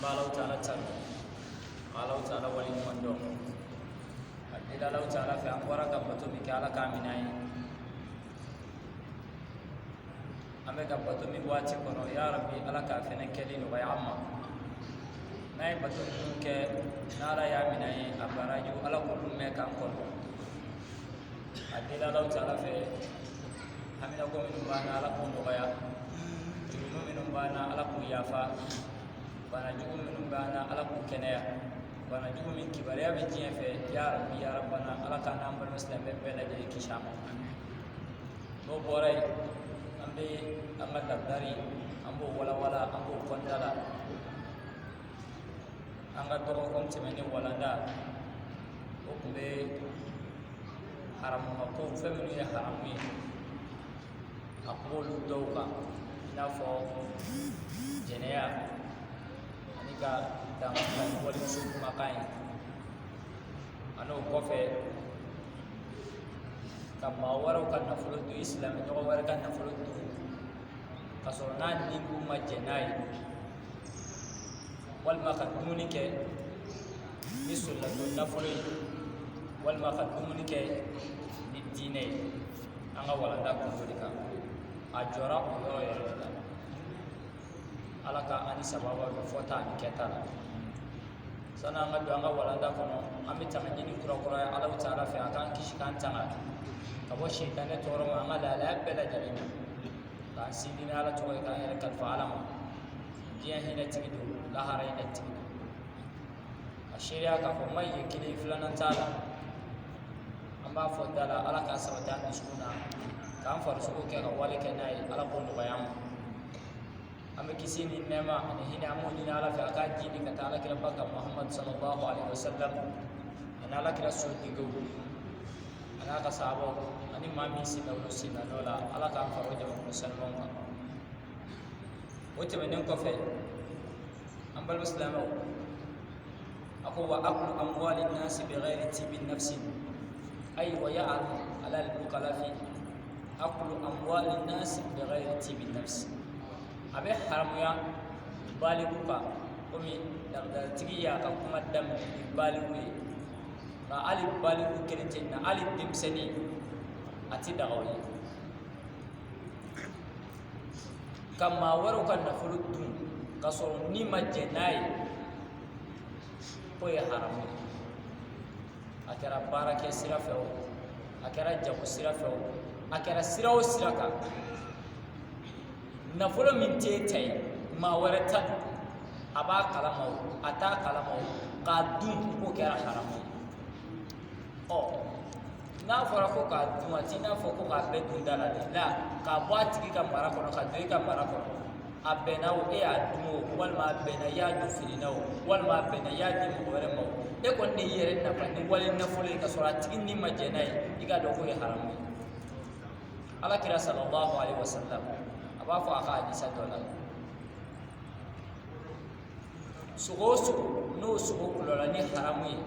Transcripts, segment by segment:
balau ta'ala tan balau ta'ala wali mondo adila lau ta'ala fi anwara ka batu mi kala kaminai ame ka batu mi wati kono ya rabbi ala ka fene kelin wa amma nay batu ke nala ya minai abaraju ala kullu me kan kono adila lau ta'ala fi hamina ko min bana ala ko ya jumu min bana ala ko yafa bana jugu minum bana ala ku kenaya bana jugu min kibariya be tiɲɛ fɛ ya rabbi ya rabbana ala ka n'an balima silamɛ bɛɛ lajɛlen kisi a ma n'o bɔra yen an bɛ an ka dabidari an b'o walawala an b'o kɔntala an ka dɔgɔkun tɛmɛnen walanda o tun bɛ haramumako fɛn minnu ye haramu ye a kum'olu dɔw kan i n'a fɔ jɛnɛya ka dan wali muso kumakan ye ani o kɔfɛ ka maa wɛrɛw ka nafolo dun i silamɛ ɲɔgɔn wɛrɛ ka nafolo dun ka sɔrɔ n'a ni kun ma jɛ n'a ye walima ka dumuni kɛ ni solladon nafolo ye walima ka dumuni kɛ ni diinɛ ye an ka walanda kun o de kan a jɔra o yɔrɔ yɛrɛ de la ala ka ani sababa bɛ fɔta ani kɛta la sani an ka don an ka walanda kɔnɔ an bɛ tanga ɲini kurakura ye Alahu Taala fɛ a k'an kisi k'an tanga ka bɔ sitanɛ tɔɔrɔ ma an ka lahalaya bɛɛ lajɛlen na k'an sinji ni ala tɔgɔ ye k'an yɛrɛ kalifa ala ma diɲɛ hinɛtigi don lahara hinɛtigi don a seereya k'a fɔ ma ye kelen filanan t'a la an b'a fɔ da la ala k'a sabati an dusukun na k'an farisogo kɛ ka wale kɛ n'a ye ala k'o nɔgɔya an ma an bɛ kisi ni nɛɛma ani hinɛ an b'o ɲini ala fɛ a k'a jidi ka taa alakira ba kan Muhammad sallallahu alaihi wasallam ani alakira sotigiw ani a ka sahabaw ani maa min sila olu sila nɔ la ala k'an fara o jamakulu sanumanw kan o tɛmɛnen kɔfɛ an balima silamɛw a ko wa aklu amwali nasi bi ghairi tibi nafsi ay wa ya'al ala al-mukalafi aklu amwali nasi bi ghairi tibi nafsi a bɛ haramuya baligu kan komi labidaratigi y'a ka kuma daminɛ ni baligu ye nka hali baligu kelen tɛ na hali denmisɛnnin a tɛ daga o ye ka maa wɛrɛw ka nafolo dun ka sɔrɔ ni ma jɛ n'a ye k'o ye haramu ye a kɛra baarakɛ sira fɛ o a kɛra jago sira fɛ o a kɛra sira o sira kan nafolo min t'e ta ye maa wɛrɛ ta don a b'a kalama o a t'a kalama o k'a dun k'o kɛra haramu ye ɔ n'a fɔra ko k'a dun a t'i n'a fɔ ko k'a bɛɛ dun da la dɛ la k'a bɔ a tigi ka mara kɔnɔ ka don e ka mara kɔnɔ a bɛnna o e y'a dun o walima a bɛnna i y'a don fili la o walima a bɛnna i y'a di mɔgɔ wɛrɛ ma o e kɔni de y'i yɛrɛ nafa ni wale nafolo ye ka sɔrɔ a tigi ni ma jɛ n'a ye i k'a dɔn k'o ye haramu ye alakira sallallahu alaihi wasallam a b'a fɔ a ka hadisa dɔ la sogo o sogo n'o sogo kulɔra ni haramu ye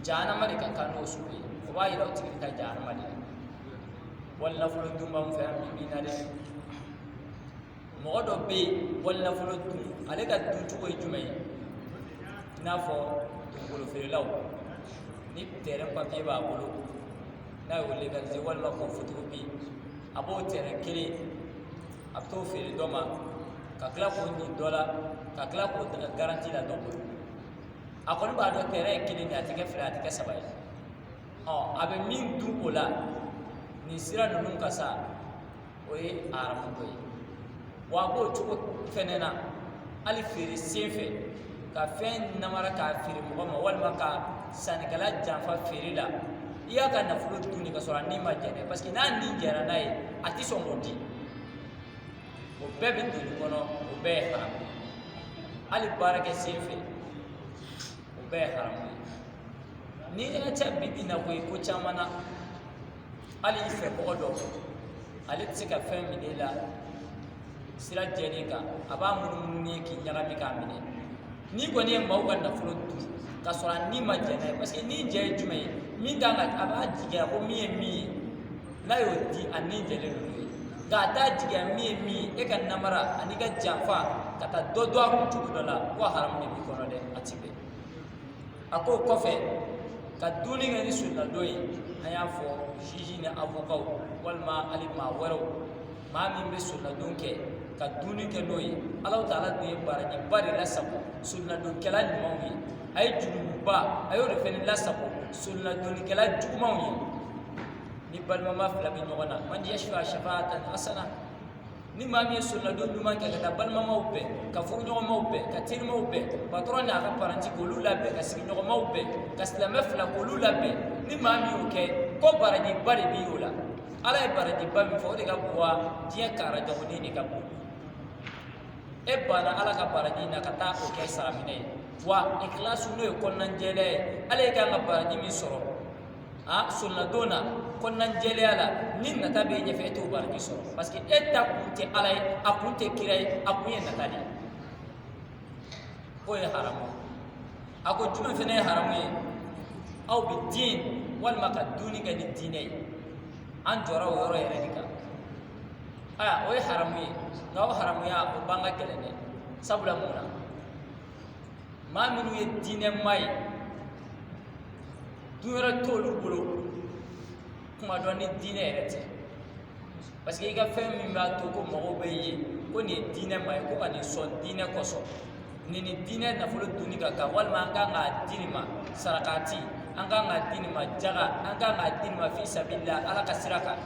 jahanama de ka kan n'o sogo ye o b'a yira o tigi ka jahanama de ye wali nafolo dun b'an fɛ yan bi na dɛ mɔgɔ dɔ bɛ yen wali nafolo dun ale ka dun cogo ye jumɛn ye i n'a fɔ dugukolo feerelaw ni terrain papier b'a bolo n'a y'o légaliser walima k'o photocopie a b'o terrain kelen a bɛ t'o feere dɔ ma ka tila k'o ɲin dɔ la ka tila k'o garanti la dɔ bolo a kɔni b'a dɔn terrain ye kelen de a tɛ kɛ fila a tɛ kɛ saba ye a bɛ min dun o la nin sira ninnu ka sa o ye haramu dɔ ye wa a b'o cogo fɛnɛ na hali feere sen fɛ ka fɛn namara k'a feere mɔgɔ ma walima ka sannikɛla janfa feere la i y'a ka nafolo dun de ka sɔrɔ a ni ma jɛ dɛ parce que n'a ni jɛra n'a ye a tɛ sɔn k'o di o bɛɛ bɛ doni kɔnɔ o bɛɛ ye haramu ye hali baarakɛ sen fɛ o bɛɛ ye haramu ye ni i ka ca bibi na ko ye ko caman na hali i fɛ mɔgɔ dɔ ale tɛ se ka fɛn minɛ la sira jɛlen kan a b'a munumunu ye k'i ɲagami k'a minɛ n'i kɔni ye maaw ka nafolo dun ka sɔrɔ a ni ma jɛ n'a ye parce que ni jɛ ye jumɛn ye min kan ka a b'a jigiya ko min ye min ye n'a y'o di a ni jɛlen don n'o ye nka a t'a jigiya min ye min ye e ka namara ani ka janfa kata do do ko tugu la ko haram ni bi kono de atibe ako kofe ka duni ngani sunna doyi aya fo jiji ne avocat walma alima waro ma min be sunna donke ka duni ke doyi Allah taala de baraji bari la sabo sunna don kala ni mawi ay junuba ayo de fen la sabo sunna don kala jumawi ni balma ma fla bi nyona man yashfa shafa'atan hasana ni mami sunna do duma ke kata balma mawbe ka fu nyogo mawbe ka tin mawbe patron na ka paranti ko lula be ka sigi nyogo mawbe ka slama fla ko lula be ni mami o ke ko baraji bari bi yola ala e baraji bami fo de ka bua dia kara jago ni ka bu e bana ala ka baraji na kata o ke saramine wa ikhlasu no ko nan jele ala e ka baraji mi soro sunna dona konnan jele ala nin nata be nya fe to barki so parce que etta kunte alay akunte kiray akuye nata ni ko e haramu ako juma fene haramu ye aw bi din wal maqadduni ga dinay an jora woro yere dika o e haramu ye ngaw haramu ya o banga kelene sabula muna ma minu ye dine mai dura tolu bolo kuma do ni dine rete parce que iga fem mi ma to ko mo be yi ko ni dine mai ko ani so dine koso ni dine na fulu duni ka wal ma nga nga dine ma sarakati anga nga dine ma jaga anga nga dine ma fi sabilillah ala kasiraka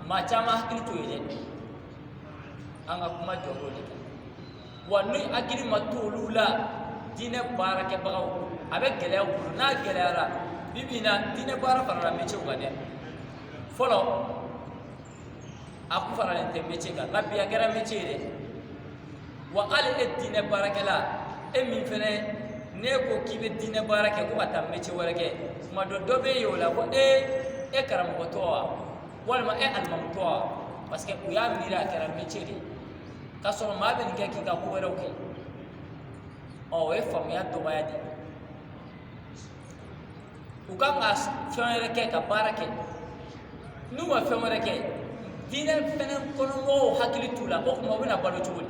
ma chama hakili to yele anga kuma joro ni wanu akili ma tolula dine barake bawo abe gele na gele ara bibina dine bara farala meche ugane folo aku farala ente meche ga labi agera meche re wa al dine barakela e min fene ne ko kibe dine barake ko ata meche warake ma do dobe yola ko e karam ko towa wal ma e al mam towa parce que ku ya mira kera meche re kaso ma be nge ki ga ko wero ke o e fam ya to bayadi ukanga fenere ke ka barake nuwa fenere ke dine fene kono mo hakili tula o mo bina balo chuli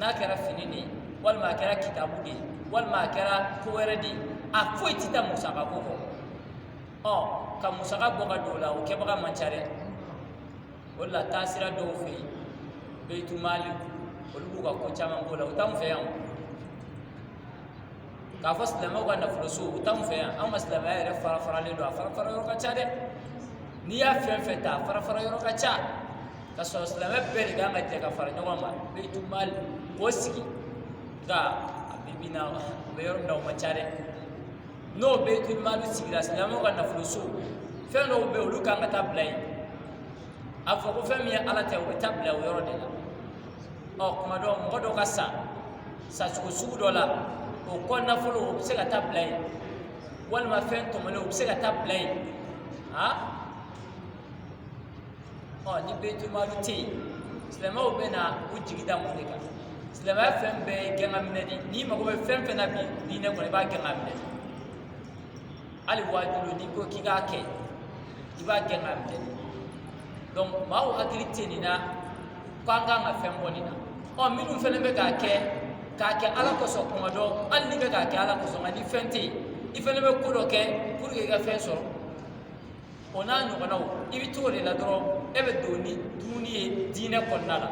na kera finini wal ma kera kitabu di wal ma kera kuweredi a foi tita musaka koko ka musaka boga dola o ke baga manchare wala tasira do fi beitu mali olu ga ko chama bola o tam fe ka fo silama wa na fulusu utam fe an maslama ya fara le do fara yoro ka cha de ni ya fe ta fara yoro ka cha ka so silama be ga ma te ka fara nyoba ma be tu mal posiki ga bibina be yoro do ma cha de no be tu mal sigira silama wa na fulusu fe no be ulu ka ngata blai afo ko fe mi ala te o tabla yoro de la kuma do mo do ka sa su do la o konna folo o se ka tablay wal ma fen to mo o se ka tablay ni betu maluti silama o bena o jigida mo de ka silama fen be genga minedi ni ma ko be fen fen na bi ni ne ko ba genga minedi ali wajulu ni ko kiga ke iba genga minedi donc ma o hakilite ni na kwanga nga fen bonina minun fen be ka ke ala ko so kuma do alni be ka ke ala ko so ngani fenti ifene be kudo ke pour que ga fe so ona no kono ibi to le la dro e be doni duniye dine ko nala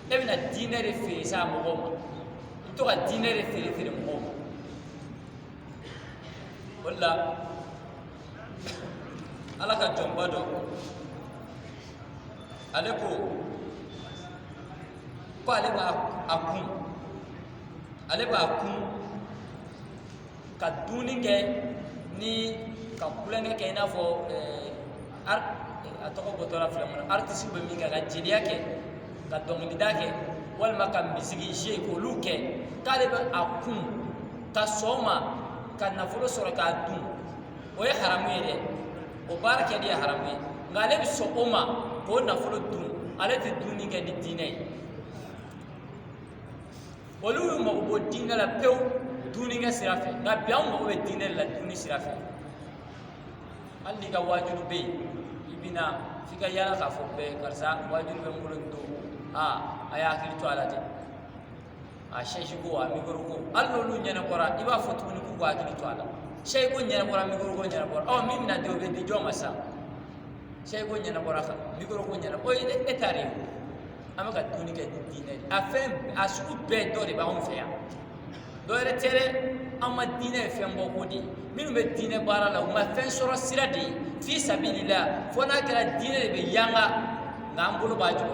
e be na dine re fe sa mo goma to ga dine re fe mo goma walla ala ka jomba do ale ko ale ba akun ka duni ke ni ka kulenge ke na fo atoko botora flamon artiste be mi ka jeliya ke ka dongli dake wal makam bisigi je ko luke kale ba akun ka soma ka nafulo soro ka dun o ye haramu ye de o barake de haramu ye ngale bi so oma ko nafulo dun ale te duni ke ni dinai olu mo bo dinga la pew duni nga sirafe na biam mo be dinga la duni sirafe alli ga wajulu be ibina fika yala ka fo be karsa wajulu be ngolo do aya hakili to ala de a sheshi ko a migoro ko allo lu nyana bora iba fotu ni ko hakili to ala shay ko nyana bora migoro ko nyana bora o min na de o be di joma sa shay ko nyana bora ka migoro ko nyana o etare amaka duni ke dine afem asu be do de ba on fe ya do re tere amma dine fe mbo ko di min be dine bara la ma fen soro siradi fi sabilillah fona kala dine de be yanga ngambulu baju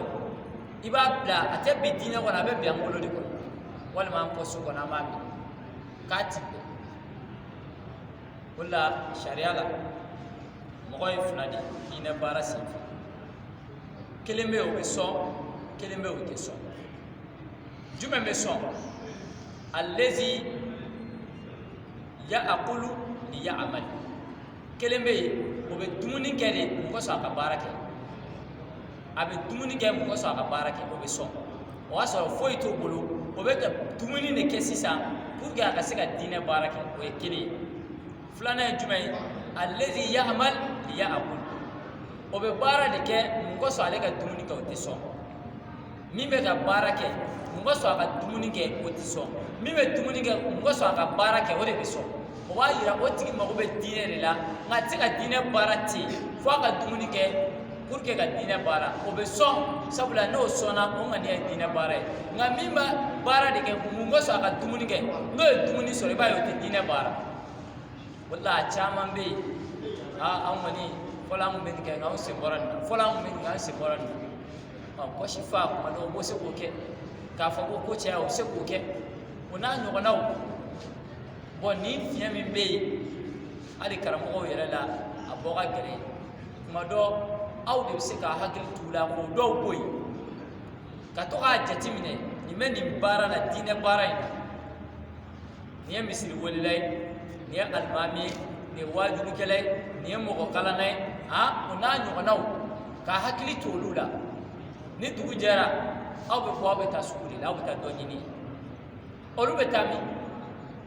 iba bla ate be dine ko na be biangolo de ko wala ma ko su ko na mami kati wala sharia la mo koy funadi dine bara si kelembe o be so kelembe o te so jume me so allazi ya'qulu li ya'mal kelembe o be dumuni kede ko so ka barake abe dumuni ke mo ko so ka barake o be so o aso foi to bulu o be dumuni ne kesisa pour ga ka sika dine barake o e kili fulana jume allazi ya'mal li ya'qul o be bara de ke mo ko so ale ka dumuni ka o te so mi be ka barake mo ko so ka dumuni ke o te so mi be dumuni ke mo ko so ka barake o de be so o wa yira o tigi mago be dine de la ngati ka dine barati fo ka dumuni ke pour que ka dine bara o be so sabula no sona o ngani dine bara nga mimba bara de ke mo ko so ka dumuni ke no dumuni so ba yo te dine bara walla chaman be a amani fola mo be ke nga o se boran fola mo be nga se boran ko shifa ko no bo se ko ke ka fa ko che o se ko ke ona nyogo nawo bon ni fiye min be ali karamo yere la aboga gere kuma do aw de se ka hakil tula ko do boy ka to ga jatimine ni men ni bara na dine bara ni misri walilay ni almami ni wajulu kelay ni mo ko kala nay ha ona nyogo nawo ka hakili tolula ni dugu jara aw be ko be tasukuli aw be ta donyini olu be tami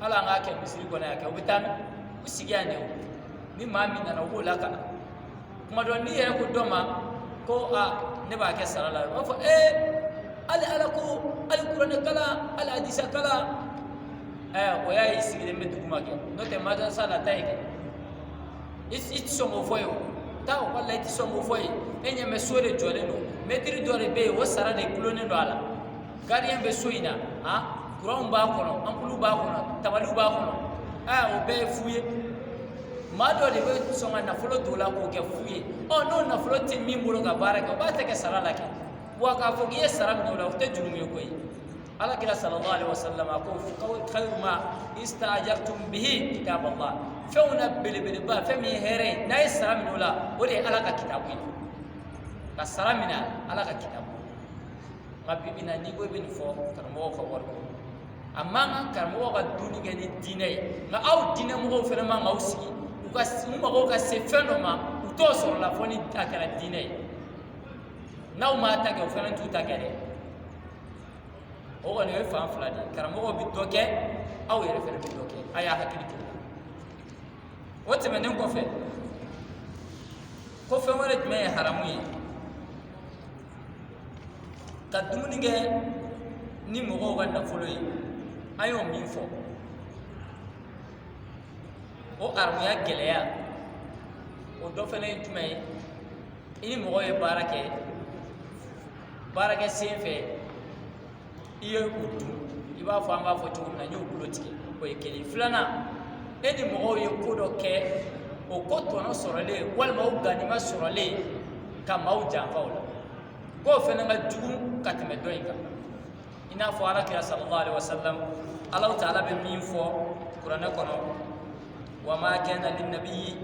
ala nga ke misiri ko na ke obitami usigane ni mami na wo la kana kuma do ni yere ko doma ko a ne ba ke sarala o fo ali ala ko ali qur'an kala ali hadisa kala o ya isigide me duguma ke no te madan sala taike it so mo foyo taw wallahi it so mo foyo enya me sore jole no metri dore be wo sara de klone do ala garien be soina ha Quran ba kono ampulu ba kono tabali ba kono o be fuye ma do de be songa na folo dola ko ke fuye o no na folo ti mi mulo ga baraka ba ta ke sara lake wa ka fo ye sara mi dola te jurumi ko yi ala kila sallallahu alaihi wasallam ko khairu ma istajartum bihi kitab Allah fauna bil ba fami here na sara mi dola o de ala ka kitabu ka sara mina ala ka kitabu mabibina ni go be ni fo karmo ko warko amma an karmo ga duni ga ni dine nga aw dine mo fere ma ngaw sigi u ka mu ma ka se feno ma u to soro la foni takara dine naw ma ta ga fere tu ta ga de o ga ne fa fula di karmo bi doke aw yere fere bi doke aya hakili to o te menen ko fe wala me haramu yi ka dumuni ga ni mo ga na folo yi ayo min fo o armuya geleya o do fene tumay ini mo ye barake senfe iyo kutu iba fo amba fo tum na nyu bulotiki ko e keli flana eni mo ye kodo ke o koto no sorole wal ma o gani ma sorole kama o janfa wala ko fene nga jugu katime doinga ina fo ala kira sallallahu alaihi wasallam Allah ta'ala be min fo qur'ana kono wa ma kana lin nabiy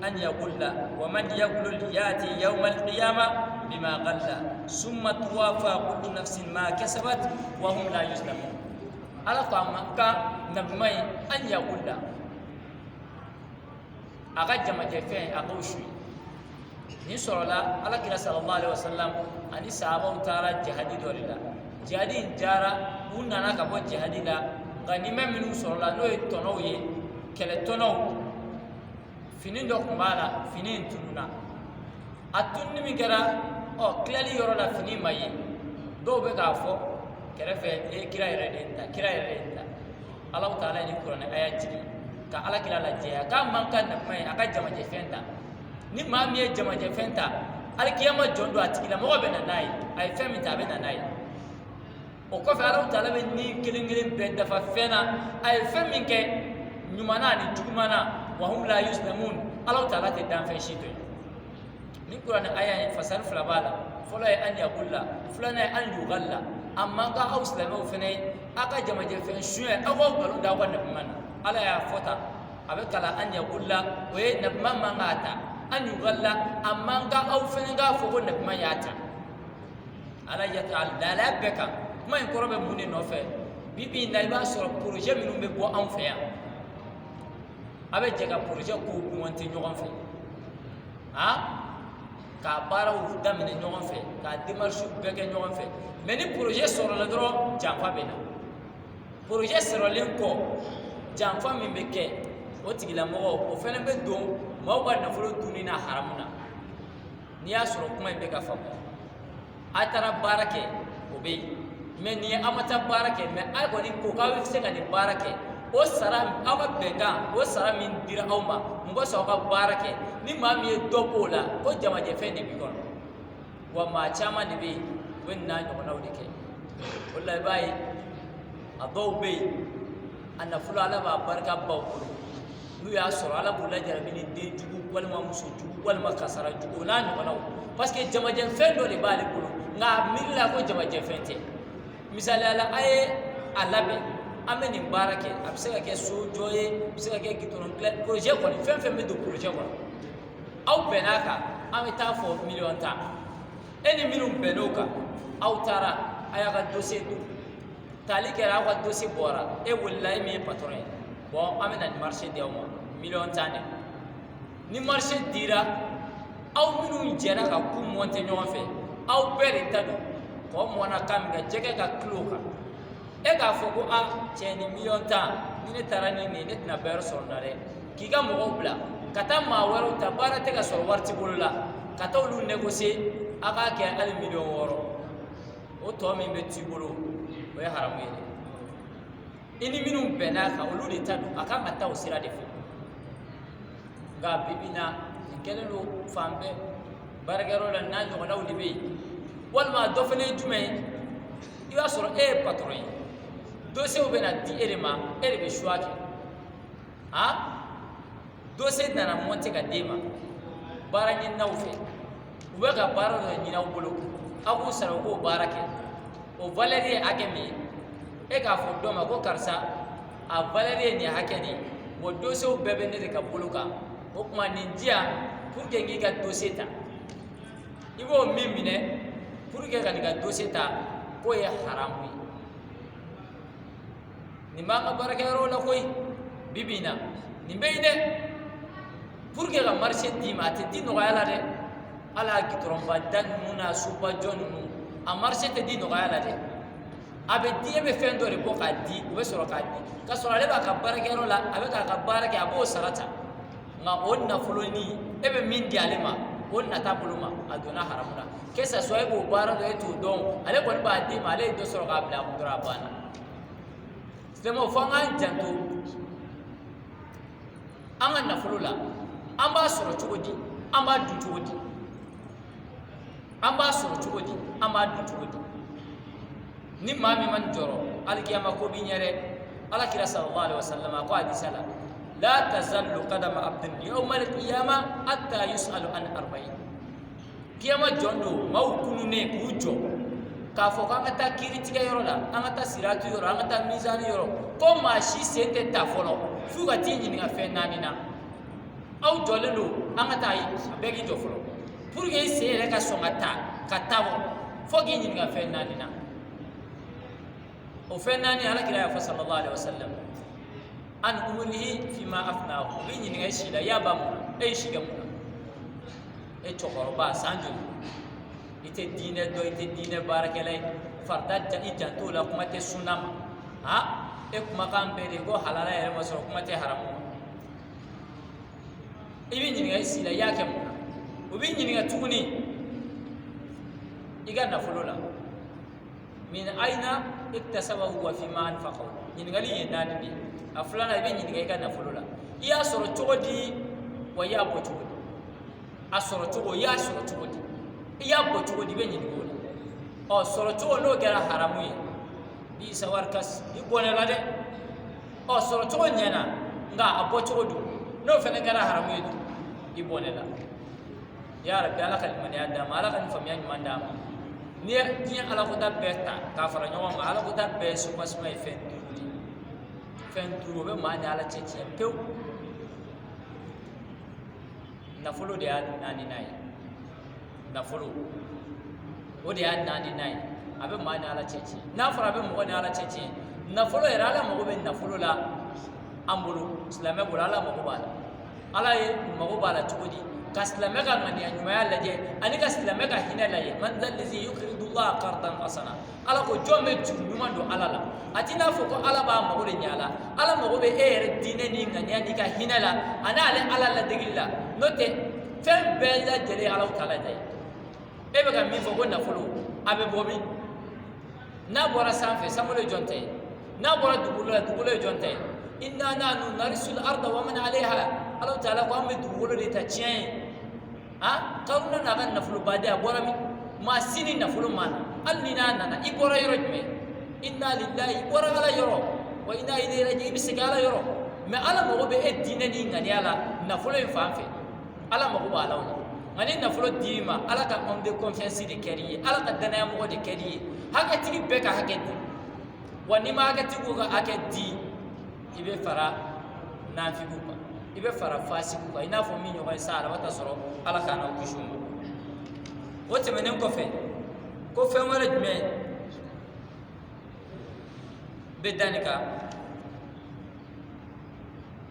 an yaqulla wa man yaqul yati yawm al qiyamah bima qalla summa tuwafa kullu nafsin ma kasabat wa hum la yuzlamun ala fa makka nabmai an yaqulla aga jama jefe aga ushui ni sorola ala kira sallallahu alaihi wasallam ani sahaba utara jihadi dorila jihadi jara unana ka bo jihadi la ganima minu sorola no e tono ye kele tono finin do kumbala finin tununa atunni mi gara o klali yoro la fini mayi do be ka fo kerefe e kira yere ta Allah taala ni Qur'an ayat jigi ka ala kila la je ka man kan na mai aka jama je fenta ni ma mi e jama je fenta al kiyama jondo atikila mo be na nai ay femi ta be na nai o ko fa Allah taala be ni kilingilin be dafa fena ay femi ke nyumana ni jugumana wa hum la yuslamun Allah taala te dan fe shito ni Qur'an ayat fasal fulabala fula an yaqulla fulana an yughalla amma ka auslama fene aka jama je fen shuye ago galu da wannan mana ala ya fota abe kala an yaqulla we na mamma ngata an yughalla amma ka au fene ga fo na ma yata ala ya ta'ala la beka mai korobe munne no fe bibi na ba so projet minum be bo an fe ya abe je ka projet ko wonte nyogon fe ha ka baaraw damine ɲɔgɔn fɛ ka démarche bɛɛ kɛ ɲɔgɔn fɛ mais ni projet sɔrɔla dɔrɔn janfa bɛ na projet sɔrɔlen kɔ janfa min bɛ kɛ o tigilamɔgɔ o fɛnɛ bɛ don maaw ka nafolo dunni na haramu na n'i y'a sɔrɔ kuma in bɛ ka faamu a taara baara kɛ o bɛ yen mais ni a ma taa baara kɛ mais a kɔni ko k'aw bɛ se ka nin baara kɛ o sara aw ka bɛnkan o sara min dira aw ma mɔgɔ sɔrɔ ka baara kɛ ni maa min ye dɔ b'o la ko jamajɛ fɛn de b'i kɔnɔ wa maa caman de bɛ yen u bɛ nin n'a ɲɔgɔnnaw de kɛ o la i b'a ye a dɔw bɛ yen a nafolo ala b'a barika baw bolo n'u y'a sɔrɔ ala b'u lajarabi ni den jugu walima muso jugu walima kasara jugu o n'a ɲɔgɔnnaw parce que jamajɛ fɛn dɔ de b'ale bolo nka a miiri la ko jamajɛ fɛn tɛ misaliya la a ye a labɛn an bɛ nin baara kɛ a bɛ se ka kɛ sojɔ ye a bɛ se ka kɛ gidɔrɔn dilan projet kɔni fɛn fɛn bɛ don projet kɔnɔ aw bɛnn'a kan an bɛ taa fɔ miliyɔn tan e ni minnu bɛnn'o kan aw taara a y'a ka dossier don tali kɛra aw ka dossier bɔra e wulila e min ye patron ye bon an bɛ na ni marché di aw ma miliyɔn tan de ni marché dira aw minnu jɛra ka ku monter ɲɔgɔn fɛ aw bɛɛ de ta don k'aw mɔna kan min kan jɛgɛ ka kilo kan e k'a fɔ ko a cɛ ni miliyɔn tan ni ne taara ni nin ne tɛna bɛrɛ sɔrɔ na dɛ k'i ka mɔgɔw bila ka taa maa wɛrɛw ta baara tɛ ka sɔrɔ wari t'i bolo la ka taa olu négocier a k'a kɛ hali miliyɔn 6 o tɔ min bɛ t'i bolo o ye haramu ye dɛ i ni minnu bɛnn'a kan olu de ta don a kan ka taa o sira de fɛ nka bi bi in na nin kɛlen don fan bɛɛ baarakɛyɔrɔ la n'a ɲɔgɔnnaw de bɛ yen walima dɔ fana ye jumɛn ye i b'a sɔrɔ e ye patron ye dossier bɛ na di e de ma e de bɛ choix kɛ han dossier nana monter ka d'e ma baara ɲininaw fɛ u bɛ ka baara dɔ ɲini aw bolo aw k'u sara u k'o baara kɛ o valeur ye hakɛ min ye e k'a fɔ dɔ ma ko karisa a valeur ye nin hakɛ de ye o dossier bɛɛ bɛ ne de ka bolo kan o tuma nin di yan pour que n k'i ka dossier ta i b'o min minɛ pour que ka nin ka dossier ta k'o ye haramu ye nin b'an ka baarakɛyɔrɔw la koyi bi bi in na nin bɛ yen dɛ pour que ka marché d'i ma a tɛ di nɔgɔya la dɛ ala gitɔrɔnba da ninnu n'a soba jɔ ninnu a marché tɛ di nɔgɔya la dɛ a bɛ di e bɛ fɛn dɔ de bɔ k'a di u bɛ sɔrɔ k'a di ka sɔrɔ ale b'a ka baarakɛyɔrɔ la a bɛ k'a ka baara kɛ a b'o sara ta nka o nafolonin e bɛ min di ale ma o nata bolo ma a donna haramu na que ça soit e b'o baara dɔ e t'o dɔn ale kɔni b'a di ma ale ye dɔ sɔrɔ k'a bila a kun dɔrɔn a banna silamɛw fo an k'an janto an ka nafolo la an b'a sɔrɔ cogo di an b'a dun cogo di an b'a sɔrɔ cogo di an b'a dun cogo di ni maa min ma nin jɔrɔ alikiyama ko b'i ɲɛ dɛ alakira sallallahu alaihi wasallam a ko hadisa la la tazallu qadama abdin yawma alqiyama hatta yus'alu an arba'in kiyama jɔn don maaw kununen k'u jɔ k'a fɔ k'an ka taa kiiritigɛyɔrɔ la an ka taa siratu yɔrɔ an ka taa mizani yɔrɔ ko maa si sen tɛ ta fɔlɔ f'u ka t'i ɲininka fɛn 4 na aw jɔlen don an ka taa bɛɛ k'i jɔ fɔlɔ pour que i sen yɛrɛ ka sɔn ka taa fo k'i ɲininka fɛn 4 na o fɛn 4 alakira y'a fɔ sallallahu alaihi wasallam an umrihi fima afnahu u b'i ɲininka i si la i y'a ba mun na e y'i si kɛ mun na e cɛkɔrɔba san joli i tɛ diinɛ dɔn i tɛ diinɛ baarakɛla ye farida i janto la kuma tɛ sunna ma han e kumakan bɛɛ de ko halala yɛrɛ ma sɔrɔ kuma tɛ haramu ma i b'i ɲininka i si la i y'a kɛ mun na u b'i ɲininka tuguni i ka nafolo la min aina iktasabahu wa fima anfaqahu ñiningali ye naani de a fulana i be ñininga i ka nafolo la i y'a sɔrɔ cogo di wa i y'a bɔ cogo di a sɔrɔ cogo i y'a sɔrɔ cogo di i y'a bɔ cogo di i be ñininga o la sɔrɔ cogo n'o kɛra haramu ye i isa wari kasi i bɔnɛ la dɛ sɔrɔ cogo ɲɛna nka a bɔ cogo don n'o fɛnɛ kɛra haramu ye don i bɔnɛ la ya rabbi ala ka limaniya d'a ma ala ka nin faamuya ɲuman d'a ma ni ye diɲɛ alakota bɛɛ ta k'a fara ɲɔgɔn kan alakota bɛɛ sopasima ye fɛn duuru de fɛn duuru o bɛ maa ni ala cɛ tiɲɛ pewu nafolo de y'a naani n'a ye nafolo o de y'a naani n'a ye a bɛ maa ni ala cɛ tiɲɛ n'a fɔra a bɛ mɔgɔ ni ala cɛ tiɲɛ nafolo yɛrɛ ala mago bɛ nafolo la an bolo silamɛ bolo ala mago b'a la ala ye mago b'a la cogo di ka silamɛ ka ŋaniya ɲumanya lajɛ ani ka silamɛ ka hinɛ lajɛ man dalizi yukridu llaha qardan hasana ala ko jɔn bɛ juru ɲuman don ala la a t'i n'a fɔ ko ala b'a mago de ɲɛ a la ala mago bɛ e yɛrɛ diinɛ ni ŋaniya n'i ka hinɛ la ani ale ala ladegeli la n'o tɛ fɛn bɛɛ lajɛlen ye alaw ta lajɛ e bɛ ka min fɔ ko nafolo a bɛ bɔ min n'a bɔra sanfɛ sankolo ye jɔn ta ye n'a bɔra dugukolo la dugukolo ye jɔn ta ye inna nahnu narisul arda wa man alayha ala taala ko an bɛ dugukolo de ta tiɲɛ ye karuna n'a ka nafolo baden a bɔra min maa si ni nafolo ma na hali ni n'a nana i bɔra yɔrɔ jumɛn inna lillahi i bɔra ala yɔrɔ wa inna ilayhi raji'un i bɛ segin ala yɔrɔ mɛ ala mago bɛ e diinɛ ni ŋaniya la nafolo in fan fɛ ala mago b'a la o la nka ni nafolo dir'i ma ala ka homme de confiance de kɛr'i ye ala ka danayamɔgɔ de kɛr'i ye hakɛtigi bɛɛ ka hakɛ di wa n'i ma hakɛtigiw ka hakɛ di i bɛ fara nafigiw kan i bɛ fara fasigiw kan i n'a fɔ min ɲɔgɔn ye sa arabata sɔrɔ ala k'an n'aw kisi o ma o tɛmɛnen kɔfɛ ko fɛn wɛrɛ jumɛn bɛ da nin kan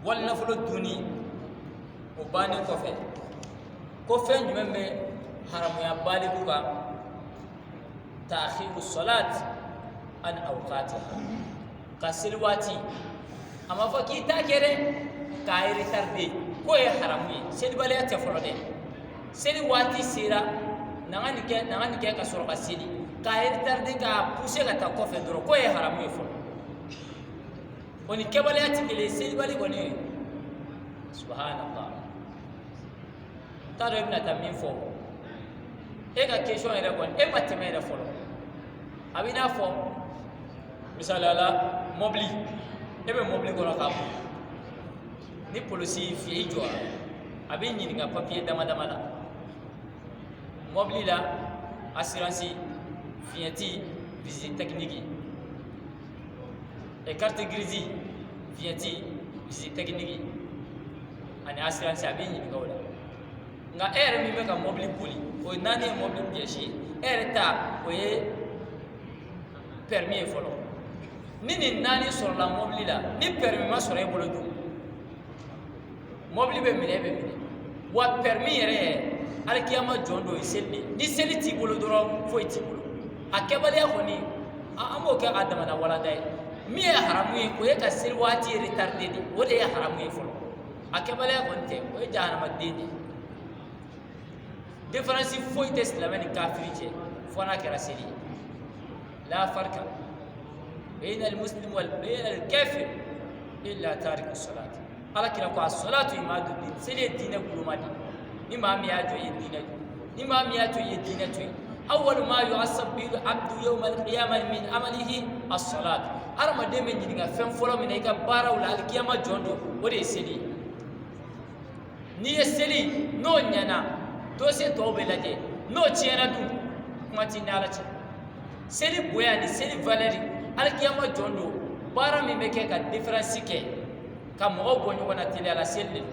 wali nafolo dunni o bannen kɔfɛ ko fɛn jumɛn bɛ haramuya baliku kan ta'khiru salat an awqatiha ka seli waati a ma fɔ k'i t'a kɛ dɛ k'a ye retarder k'o ye haramu ye selibaliya tɛ fɔlɔ dɛ seli waati sera na ka nin kɛ ka sɔrɔ ka seli k'a ye retarder k'a pousser ka taa kɔfɛ dɔrɔn k'o ye haramu ye fɔlɔ o ni kɛbaliya tɛ kelen ye selibali kɔni ye subhanallah t'a dɔn e bɛna taa min fɔ e ka question yɛrɛ kɔni e ma tɛmɛ yɛrɛ fɔlɔ a b'i n'a fɔ misaliya la mɔbili e bɛ mɔbili kɔnɔ k'a bɔ ni polisi fiyɛ i jɔra a b'i ɲininka papiye dama dama la mɔbili la assurance fiɲɛti visite technique carte grise fiɲɛti visite technique ani assurance a b'i ɲininka o la nka e yɛrɛ min bɛ ka mɔbili boli o ye naani ye mɔbili pièce ye e yɛrɛ ta o ye permis ye fɔlɔ ni nin naani sɔrɔla mɔbili la ni permis ma sɔrɔ e bolo dun mɔbili bɛ minɛ e bɛ minɛ wa permis yɛrɛ alikiyama jɔn do ye seli de ni seli t'i bolo dɔrɔn foyi t'i bolo a kɛbaliya kɔni an b'o kɛ a damana walanda ye min ye haramu ye o ye ka seli waati retarder de o de ye haramu ye fɔlɔ a kɛbaliya kɔni tɛ o ye jahanamaden de ye différence foyi tɛ silamɛ ni kafiri cɛ fo n'a kɛra seli ye la farka bayna al-muslim wal bayna al-kafir illa tarik as-salat ala kira ko as-salatu imadu din seli ye diinɛ guloma de ni maa min y'a jɔ i ye diinɛ jɔ ni maa min y'a to i ye diinɛ to yen awwalu ma yu'assab bihi abdu yawma al-qiyamah min amalihi as-salat hadamaden bɛ ɲininka fɛn fɔlɔ min na i ka baaraw la alikiyama jɔn do o de ye seli ye n'i ye seli n'o ɲɛna dossier tɔw bɛ lajɛ n'o tiɲɛna dun kuma t'i ni ala cɛ seli bonya ni seli valeur alikiyama jɔn do baara min bɛ kɛ ka différence kɛ ka mɔgɔw bɔ ɲɔgɔn na teliya la seli de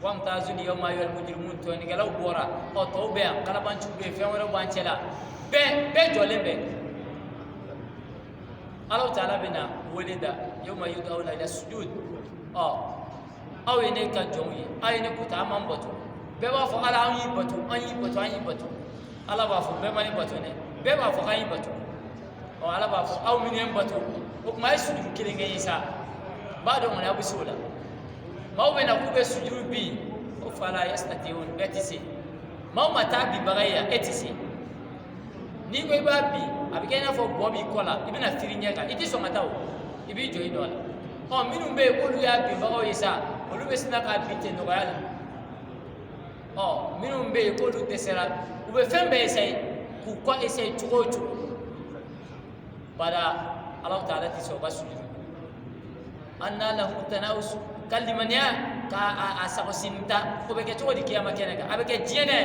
wamtazuni yawma ayyuhal mujrimun tɔnikɛlaw bɔra tɔw bɛ yan kalabanciw bɛ yen fɛn wɛrɛ b'an cɛ la bɛɛ jɔlen bɛ Allahu taala bɛ na wele da yawma yud'awna ila sujud aw ye ne ka jɔnw ye aw ye ne kuta an m'an bato bɛɛ b'a fɔ ala an y'i bato ala b'a fɔ bɛɛ ma ni bato dɛ bɛɛ b'a fɔ k'an y'i bato ala b'a fɔ aw minnu ye n bato o tuma a ye sujudu kelen kɛ yen sa b'a dɔn kɔni aw bɛ se o la maaw bɛ na k'u bɛ sujudu bin o fala yastati'un bɛɛ tɛ se maaw ma taa bibaga ye yan e tɛ se n'i ko i b'a bin abike na fo bobi kola ibina firinya ka iti so mataw ibi joyi dola o minum be ko lu ya bi bawo isa o lu be sina ka binte no yala o minum be ko lu tesera u be fembe sai ku ko sai chugo pada Allah taala ti so basuju anna lahu tanawus kalimanya ka asakosinta ko be ke chugo di kiyama kenaka abeke jiene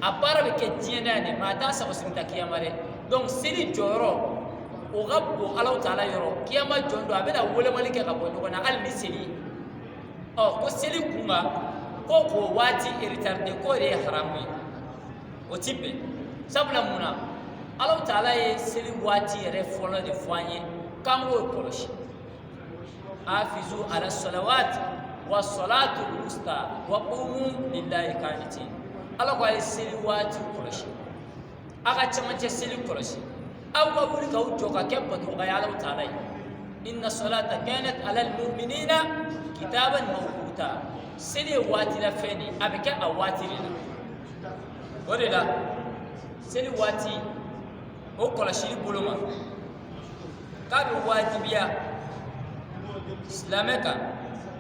apara be ke jiene mata asakosinta kiyama re donc siri joro o gabbo Allah taala yoro kiyama jondo abena wole malike ka bondo na al misiri o ko siri kuma ko wati retardé ko re haramu o tibe sabla muna Allah taala ye siri wati re folo de foanye kango koloshi afizu ala salawat wa salatu usta wa qumu lillahi qanitin Allah ko ye siri wati koloshi aga chamache siri koloshi أو أقول كوجوكا كم بتوقع على وتعالى إن الصلاة كانت على المؤمنين كتابا موقوتا سيدي واتي لفني أبيك أواتي لنا ورلا سيدي واتي هو كل شيء بلوما كابي واتي بيا إسلامك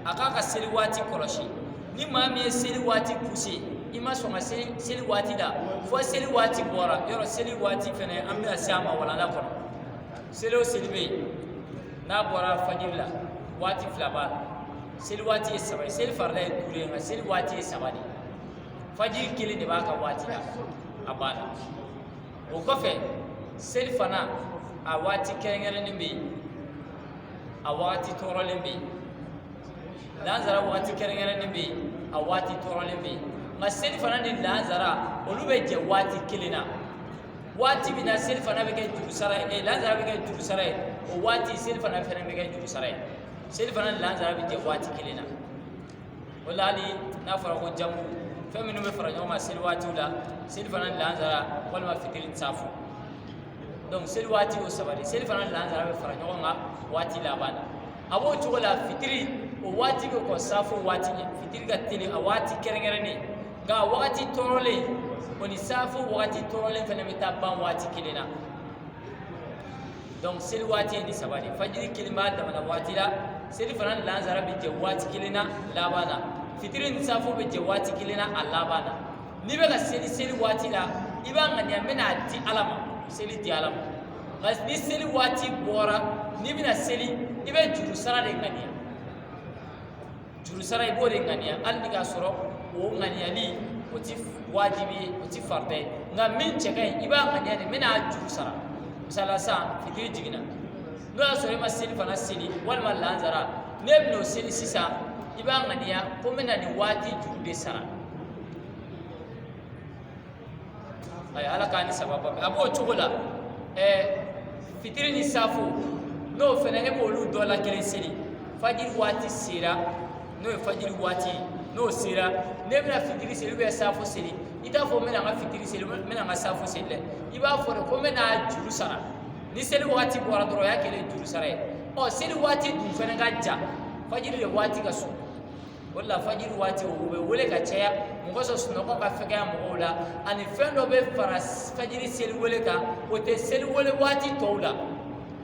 أكاك سيدي واتي كل شيء نما مي سيدي واتي كوسي ima songa seli wati da fo seli wati bora yoro seli wati fene amna sama wala la kono selo selbe na bora fajilla wati flaba seli wati sabai seli farda dure nga seli wati sabadi fajir kili ne baka wati da abana o kofe seli fana a wati kengere nimbe a wati toro limbe lanzara wati kengere nimbe a wati toro limbe ma seli fana ni lanzara olu be je wati kilina wati bina seli fana be ke jurusara lanzara be ke jurusara o wati seli fana fana be ke jurusara seli fana lanzara be je wati kilina wallahi na fara ko jamu feminu be fara nyoma seli wati ula seli fana lanzara wal ma fitri tsafu donc seli wati o sabari seli fana lanzara be fara nyoma wati labana abo chola fitri o wati ko safu wati fitri ga tele a wati kerengere ne ga wakati torole oni safu wakati torole fana meta ban wati kilina donc sel wati ni sabani fajiri kilima da mana wati la sel fana lanzara bi je wati kilina labana fitrin safu bi je wati kilina alabana ni be ga sel wati la iba ngani amena di alama sel di alama gas ni sel wati bora ni bina sel ibe juru sara de ngani juru sara ibo de ngani al diga soro o nganyali o ti wajibi o ti farde nga min chekay iba nganyani mina juru sara misala sa fitri jigina no asore ma sili fana sili wal mal lanzara nebno sili sisa iba ngania ko mina ni wati juru de sara ay ala kani sababa abo chogola fitri ni safu no fene e bolu dola kele sili fajir wati sira no fajir wati no sira ne bena fitiri seli be safo seli ita fo mena nga fitiri seli mena nga safo seli iba fo ko mena juru sara ni seli wati bora doro ya kele juru sara o seli wati du fena ga ja fajiri le wati ga su wala fajiri wati o be wole ga cheya ngo so suno ko ka fega mo ola ani fendo be faras fajiri seli wole ka o te seli wole wati toula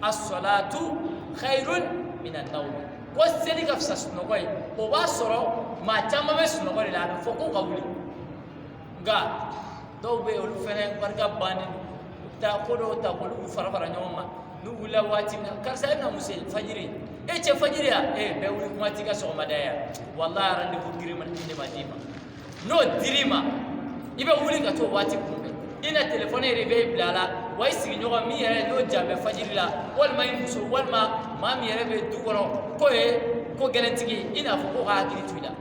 as-salatu khairun min an-nawm ko seli ga fsa suno ko o ba soro ma chamba be suno ko la fo ko gawuli ga do be olu fene barka bani ta ko do ta ko lu fara fara nyoma nu wula wati na karsa na musil fajiri e che fajiri ya be wuli kuma tiga so madaya wallahi rande ko girima ni madima no dirima ibe wuli ka to wati kumbe ina telefone rebe blala way sigi nyoga mi yere no jambe fajiri la wal may muso wal ma mi yere be dugoro ko gelentigi ina fo ko ha giri tuida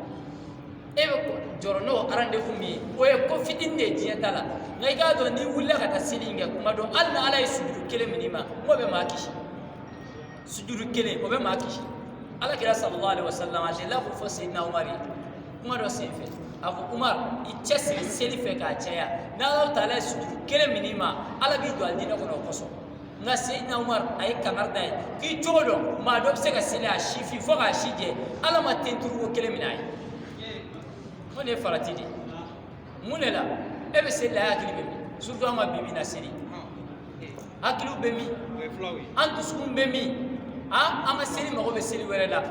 ebe ko jorno arande fumi oye ko fitinde jiyatala ngai ga do ni wulla ka tasilinga kuma do alla ala sujudu kele minima mo be makishi sujudu kele mo be makishi ala kira sallallahu alaihi wasallam ate la ko fo sayyidina umar kuma do sefe abu umar ichesi selife ka chaya na Allah taala sujudu kele minima ala bi do aldina ko no koso nga sayyidina umar ay kanarda ki jodo ma do se ka sila shifi fo ga shije ala ma tenturu ko kele minai on est faratidi munela ebe sella yakili be surtout ma bibi na seri hakiliw bɛ min an dusukun bɛ min an ka seli mago bɛ seli wɛrɛ la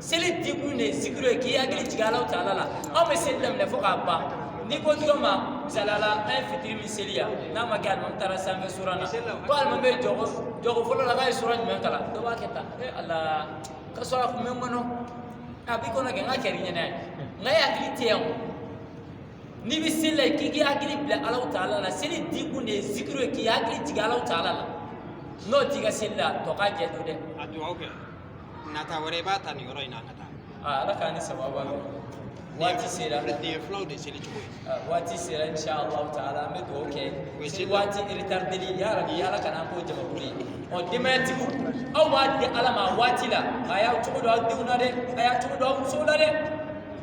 seli dikun de ye zikiro ye k'i hakili jigin Alahu Taala la anw bɛ seli daminɛ fo k'a ban n'i ko dɔ ma misaliyala an ye fitiri min seli yan n'a ma kɛ alimami taara sanfɛ sura na ko alimami bɛ jɔgo fɔlɔ la k'a ye sura jumɛn kalan dɔ b'a kɛ tan Ala ka sɔrɔ a kun bɛ n kɔnɔ a b'i kɔnɔ kɛ n ka kɛri ɲɛna ye nka e hakili tɛ yan o n'i bɛ seli la k'i k'i hakili bila Alahu Taala la seli dikun de ye zikiro ye k'i hakili jigin Alahu Taala la n'o t'i ka seli la tɔ k'a jɛ don dɛ. a dugawu kɛ nata wɛrɛ i b'a ta nin yɔrɔ in na ka taa. Ala k'an ni sababa bɛ waati sera nin ye filaw de seli cogo ye. waati sera inshallah taala an bɛ dugawu kɛ seli waati retardeli ya Rabbi Ala kana an k'o jamakulu ye denbayatigiw aw b'a di Ala ma waati la a y'a cogo dɔn aw denw na dɛ a y'a cogo dɔn aw musow la dɛ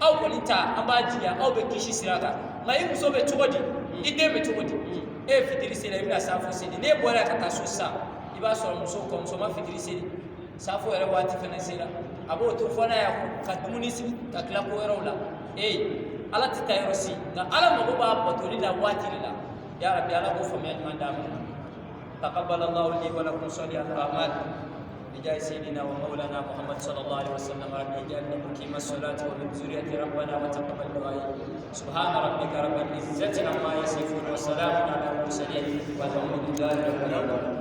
aw kɔni ta an b'a jigiya aw bɛ kisi sira kan nka i muso bɛ cogo di i den bɛ cogo di e ye fitiri seli i bɛna safo seli n'e bɔra ka taa so sisan i b'a sɔrɔ muso ma fitiri seli safo yɛrɛ waati fana sera a b'o to fɔ n'a y'a ka dumuni sigi ka tila ko wɛrɛw la Ala tɛ taa yɔrɔ si nka Ala mago b'a batoli la waati de la ya Rabbi Ala k'o faamuya ɲuman d'an ma taqabbalallahu li wa lakum salih al-rahman بجاه سيدنا ومولانا محمد صلى الله عليه وسلم ربي اجعلنا مقيم الصلاة ومن ذرية ربنا وتقبل دعائي سبحان ربك رب العزة عما يصفون وسلام على المرسلين والحمد لله رب العالمين.